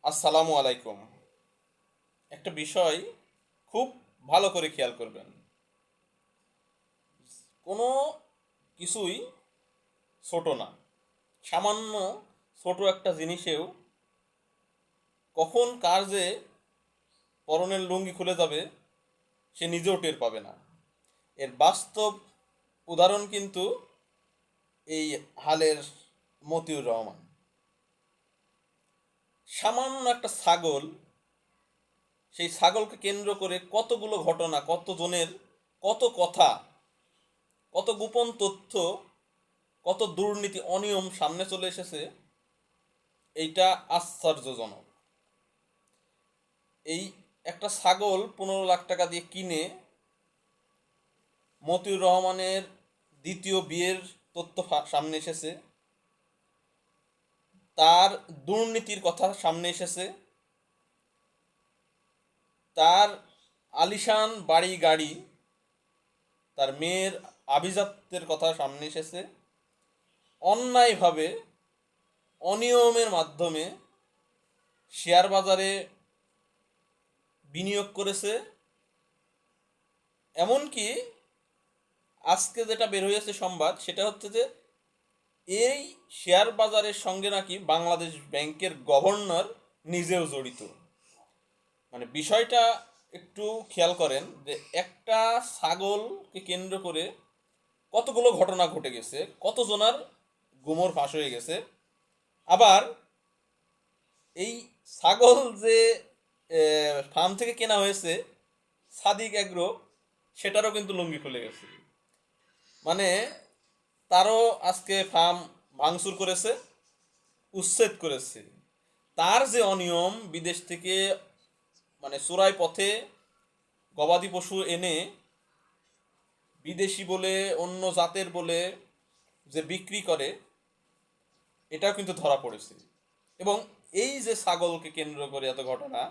আসসালামু আলাইকুম। একটা বিষয় খুব ভালো করে খেয়াল করবেন। কোনো কিছুই ছোট না। সামান্য ছোট একটা জিনিসেও কখন কার যে পরনের লুঙ্গি খুলে যাবে সে নিজেও টের পাবে না। এর বাস্তব উদাহরণ কিন্তু এই হালের মতিউর রহমান। সামান্য একটা ছাগল, সেই ছাগলকে কেন্দ্র করে কতগুলো ঘটনা, কতজনের কত কথা, কত গোপন তথ্য, কত দুর্নীতি অনিয়ম সামনে চলে এসেছে, এইটা আশ্চর্যজনক। এই একটা ছাগল 15 লাখ টাকা দিয়ে কিনে মতিউর রহমানের দ্বিতীয় বিয়ের তথ্য সামনে এসেছে, তার দুর্নীতির কথা সামনে এসেছে, তার আলিশান বাড়ি গাড়ি, তার মেয়ের আভিজাত্যের কথা সামনে এসেছে। অন্যায়ভাবে অনিয়মের মাধ্যমে শেয়ার বাজারে বিনিয়োগ করেছে। এমনকি আজকে যেটা বের হয়েছে সংবাদ, সেটা হচ্ছে যে এই শেয়ার বাজারের সঙ্গে নাকি বাংলাদেশ ব্যাংকের গভর্নর নিজেও জড়িত। মানে বিষয়টা একটু খেয়াল করেন যে একটা ছাগলকে কেন্দ্র করে কতগুলো ঘটনা ঘটে গেছে, কতজনার গুমর ফাঁস হয়ে গেছে। আবার এই ছাগল যে ফার্ম থেকে কেনা হয়েছে, সাদিক এগ্রো, সেটারও কিন্তু লুঙ্গি খুলে গেছে। মানে তারও আজকে ফার্ম ভাঙচুর করেছে, উচ্ছেদ করেছে। তার যে অনিয়ম, বিদেশ থেকে মানে চোরাই পথে গবাদি পশু এনে বিদেশি বলে, অন্য জাতের বলে যে বিক্রি করে, এটাও কিন্তু ধরা পড়েছে। এবং এই যে ছাগলকে কেন্দ্র করে এত ঘটনা,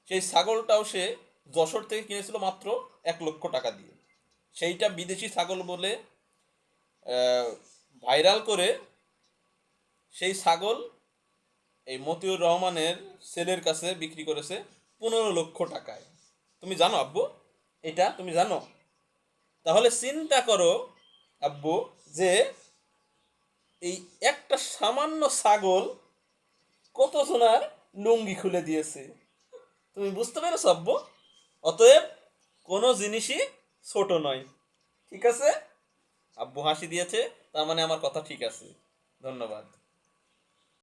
সেই ছাগলটাও সে যশোর থেকে কিনেছিল মাত্র 1 লক্ষ টাকা দিয়ে। সেইটা বিদেশি ছাগল বলে ভাইরাল করে সেই ছাগল এই মতিউর রহমানের ছেলের কাছে বিক্রি করেছে 15 লক্ষ টাকায়। তুমি জানো আব্বু? এটা তুমি জানো? তাহলে চিন্তা করো আব্বু, যে এই একটা সামান্য ছাগল কতজনার লুঙ্গি খুলে দিয়েছে। তুমি বুঝতে পেরেছো আব্বু? অতএব কোনো জিনিসই ছোট নয়। ঠিক আছে? আব্বু হাসি দিয়েছে, তার মানে আমার কথা ঠিক আছে। ধন্যবাদ।